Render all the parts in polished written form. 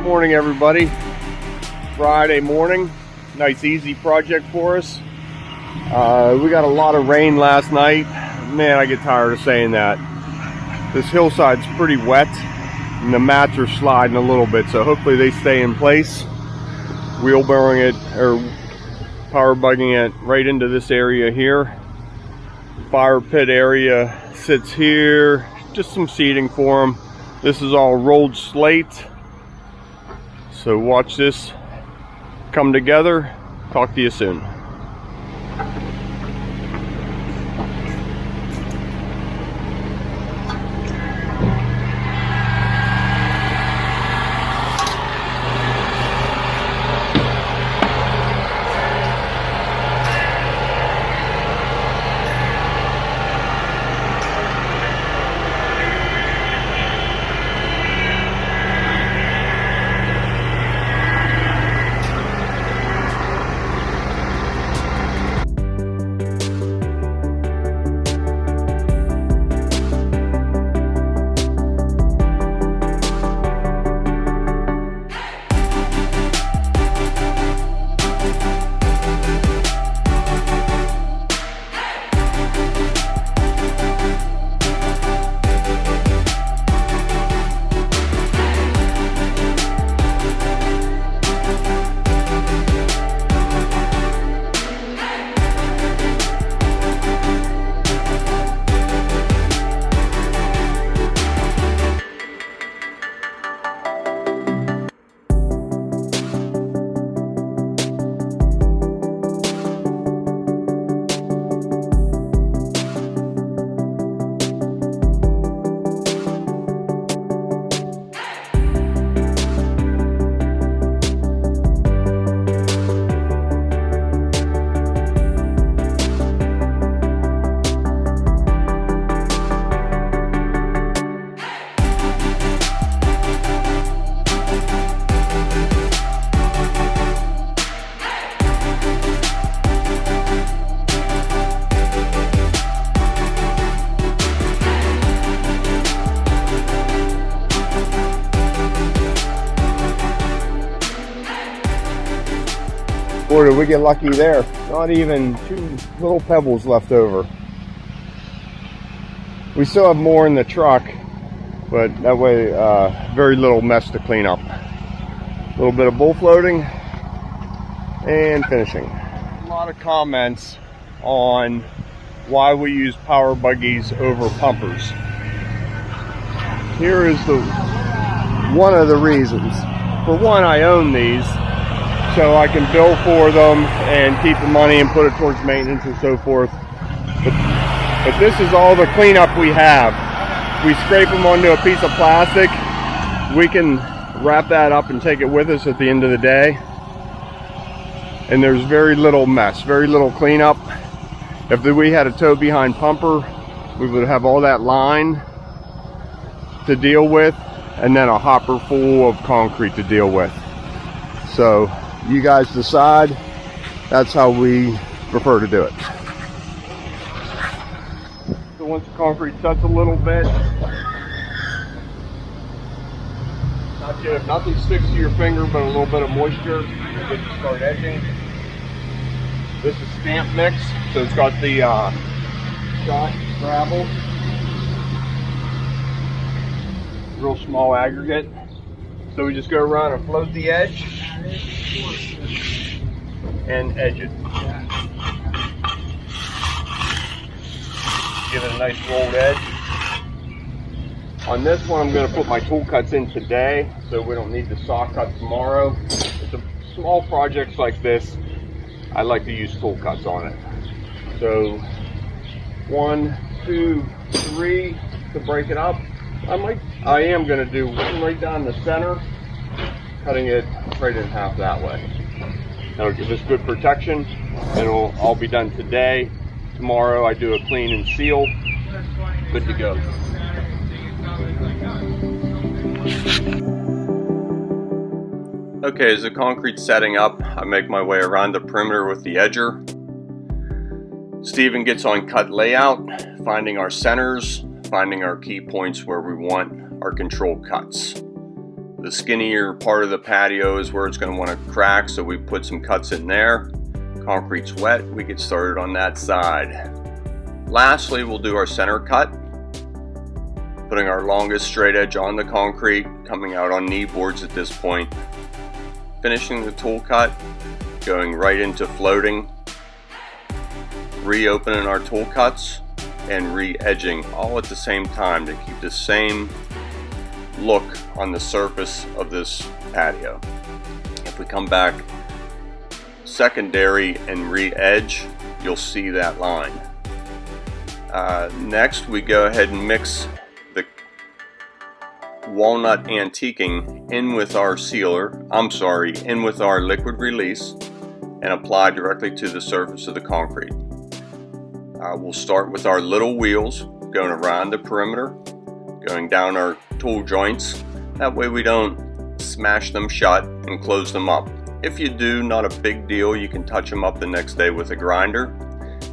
Morning, everybody. Friday morning, nice easy project for us. We got a lot of rain last night. Man, I get tired of saying that. This hillside's pretty wet and the mats are sliding a little bit, so hopefully they stay in place. Wheelbarrowing it or power bugging it right into this area here. Fire pit area sits here, just some seating for them. This is all rolled slate, so watch this come together. Talk to you soon. Boy, did we get lucky there. Not even 2 little pebbles left over. We still have more in the truck, but that way very little mess to clean up. A little bit of bull floating and finishing. A lot of comments on why we use power buggies over pumpers. Here is one of the reasons. For one, I own these, so I can bill for them and keep the money and put it towards maintenance and so forth. But this is all the cleanup we have. We scrape them onto a piece of plastic. We can wrap that up and take it with us at the end of the day. And there's very little mess, very little cleanup. If we had a tow behind pumper, we would have all that line to deal with and then a hopper full of concrete to deal with. So you guys decide. That's how we prefer to do it. So once the concrete sets a little bit, nothing sticks to your finger but a little bit of moisture, you're good to start edging. This is stamp mix, so it's got the shot gravel, real small aggregate. So we just go around and float the edge and edge it. Give it a nice rolled edge. On this one, I'm going to put my tool cuts in today, so we don't need the saw cut tomorrow. It's a small projects like this, I like to use tool cuts on it. So 1, 2, 3 to break it up. I am going to do one right down the center, cutting it right in half that way. That'll give us good protection. It'll all be done today. Tomorrow I do a clean and seal. Good to go. Okay, as the concrete's setting up, I make my way around the perimeter with the edger. Steven gets on cut layout, finding our centers, finding our key points where we want our control cuts. The skinnier part of the patio is where it's going to want to crack, so we put some cuts in there. Concrete's wet, we get started on that side. Lastly, we'll do our center cut, putting our longest straight edge on the concrete, coming out on knee boards at this point. Finishing the tool cut, going right into floating, reopening our tool cuts, and re-edging all at the same time to keep the same look on the surface of this patio. If we come back secondary and re-edge, you'll see that line. Next, we go ahead and mix the walnut antiquing in with our in with our liquid release, and apply directly to the surface of the concrete. We'll start with our little wheels going around the perimeter, going down our tool joints. That way we don't smash them shut and close them up. If you do, not a big deal, you can touch them up the next day with a grinder.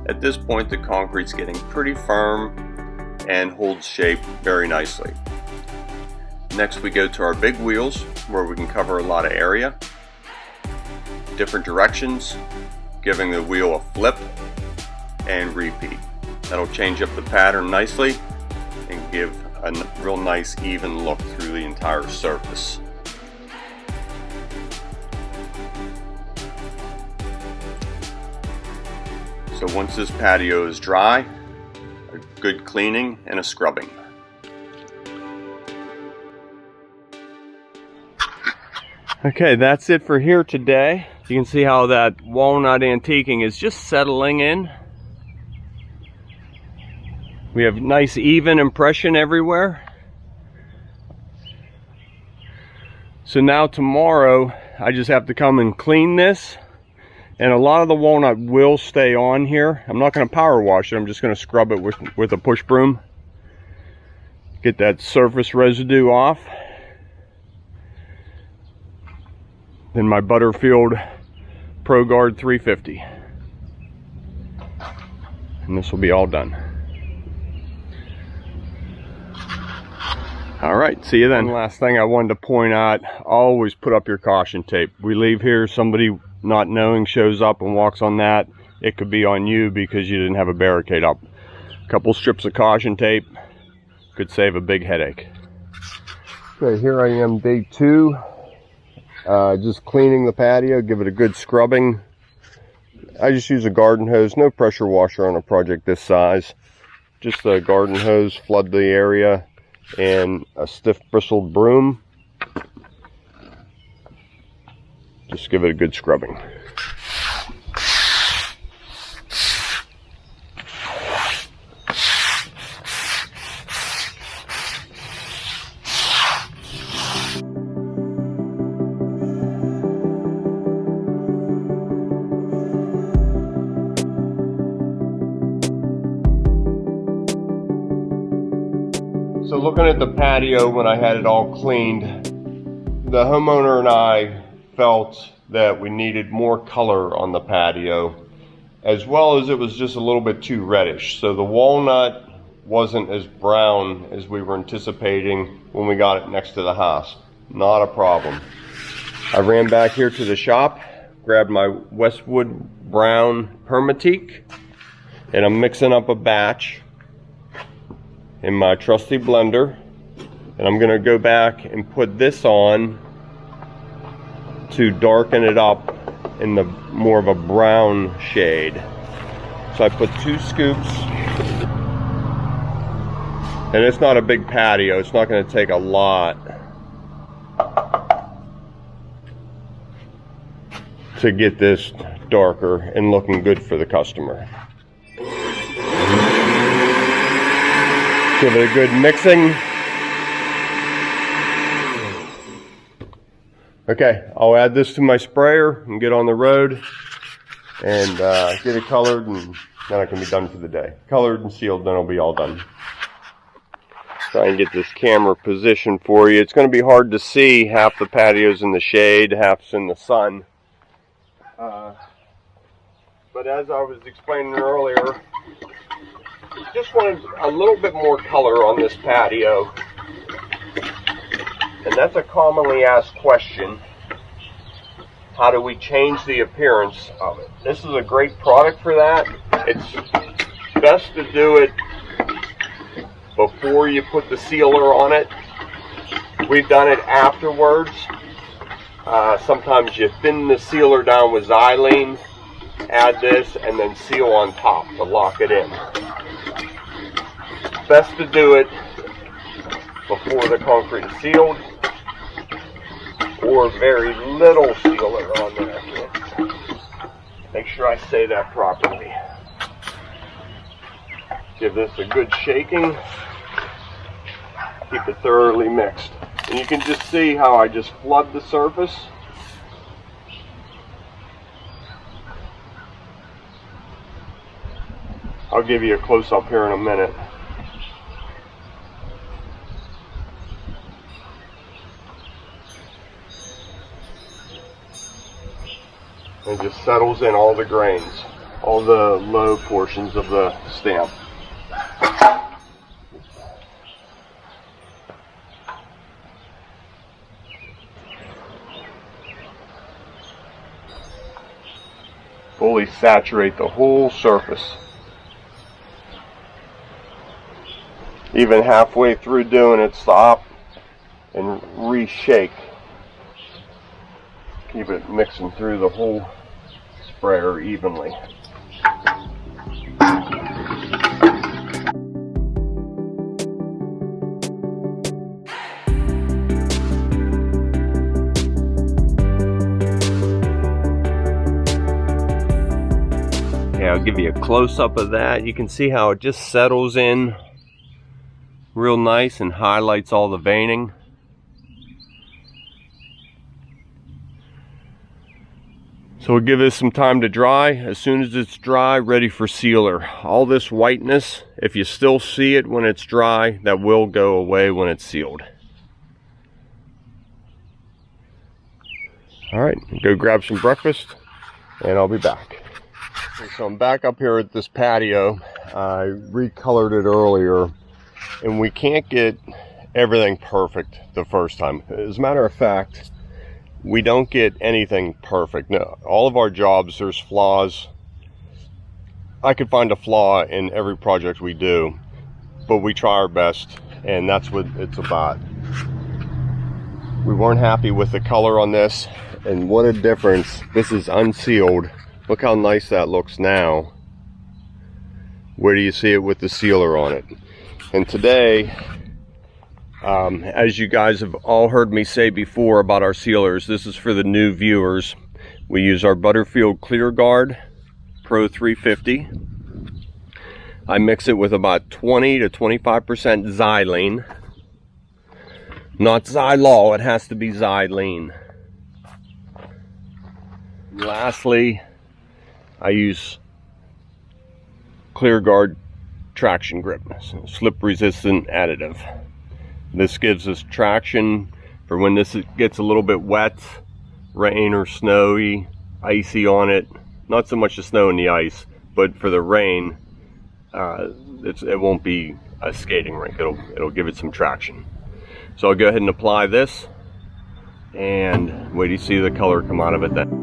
At this point, the concrete's getting pretty firm and holds shape very nicely. Next, we go to our big wheels where we can cover a lot of area, different directions, giving the wheel a flip and repeat. That'll change up the pattern nicely and give a real nice even look through the entire surface. So once this patio is dry, a good cleaning and a scrubbing. Okay, that's it for here today. You can see how that walnut antiquing is just settling in. We have nice even impression everywhere. So now tomorrow I just have to come and clean this, and a lot of the walnut will stay on here. I'm not going to power wash it, I'm just going to scrub it with a push broom. Get that surface residue off. Then my Butterfield Pro Guard 350. And this will be all done. All right, see you then. Last thing I wanted to point out, always put up your caution tape. We leave here, somebody not knowing shows up and walks on that. It could be on you because you didn't have a barricade up. A couple strips of caution tape could save a big headache. Okay, here I am, day 2. Just cleaning the patio, give it a good scrubbing. I just use a garden hose, no pressure washer on a project this size. Just a garden hose, flood the area, and a stiff bristled broom. Just give it a good scrubbing. So looking at the patio when I had it all cleaned, the homeowner and I felt that we needed more color on the patio, as well as it was just a little bit too reddish. So the walnut wasn't as brown as we were anticipating when we got it next to the house. Not a problem. I ran back here to the shop, grabbed my Westwood Brown Permatique, and I'm mixing up a batch in my trusty blender, and I'm gonna go back and put this on to darken it up in the more of a brown shade. So I put 2 scoops, and it's not a big patio, it's not gonna take a lot to get this darker and looking good for the customer. Give it a good mixing. Okay, I'll add this to my sprayer and get on the road and get it colored, and then I can be done for the day. Colored and sealed, then it'll be all done. Try and get this camera positioned for you. It's going to be hard to see. Half the patio's in the shade, half's in the sun. But as I was explaining earlier, just wanted a little bit more color on this patio. And that's a commonly asked question. How do we change the appearance of it? This is a great product for that. It's best to do it before you put the sealer on it. We've done it afterwards. Sometimes you thin the sealer down with xylene, add this, and then seal on top to lock it in. Best to do it before the concrete is sealed, or very little sealer on there. Make sure I say that properly. Give this a good shaking. Keep it thoroughly mixed. And you can just see how I just flood the surface. I'll give you a close-up here in a minute. It just settles in all the grains, all the low portions of the stamp. Fully saturate the whole surface. Even halfway through doing it, stop and reshake. Keep it mixing through the whole sprayer evenly. Okay, I'll give you a close-up of that. You can see how it just settles in real nice and highlights all the veining. So we'll give this some time to dry. As soon as it's dry, ready for sealer. All this whiteness, if you still see it when it's dry, that will go away when it's sealed. All right, go grab some breakfast and I'll be back. Okay, so I'm back up here at this patio. I recolored it earlier, and we can't get everything perfect the first time. As a matter of fact, we don't get anything perfect. No, all of our jobs, there's flaws. I could find a flaw in every project we do, but we try our best, and that's what it's about. We weren't happy with the color on this, and what a difference. This is unsealed. Look how nice that looks now. Where do you see it with the sealer on it? And today, as you guys have all heard me say before about our sealers, this is for the new viewers. We use our Butterfield Clear Guard Pro 350. I mix it with about 20 to 25% xylene. Not xylol, it has to be xylene. Lastly, I use Clear Guard traction grip, slip resistant additive. This gives us traction for when this gets a little bit wet, rain or snowy, icy on it. Not so much the snow and the ice, but for the rain, it won't be a skating rink. It'll give it some traction. So I'll go ahead and apply this, and wait till you see the color come out of it then.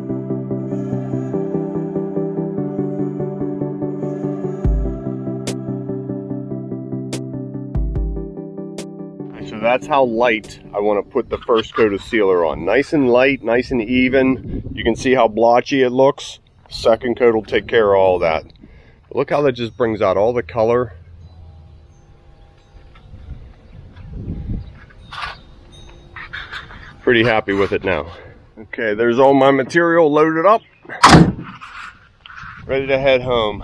So that's how light I want to put the first coat of sealer on. Nice and light, nice and even. You can see how blotchy it looks. Second coat will take care of all that. Look how that just brings out all the color. Pretty happy with it now. Okay, there's all my material loaded up. Ready to head home.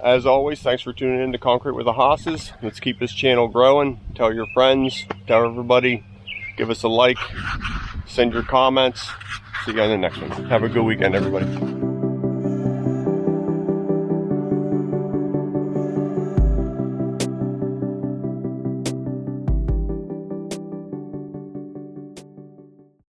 As always, thanks for tuning in to Concrete with the Hosses. Let's keep this channel growing. Tell your friends, tell everybody, give us a like, send your comments. See you on the next one. Have a good weekend, everybody.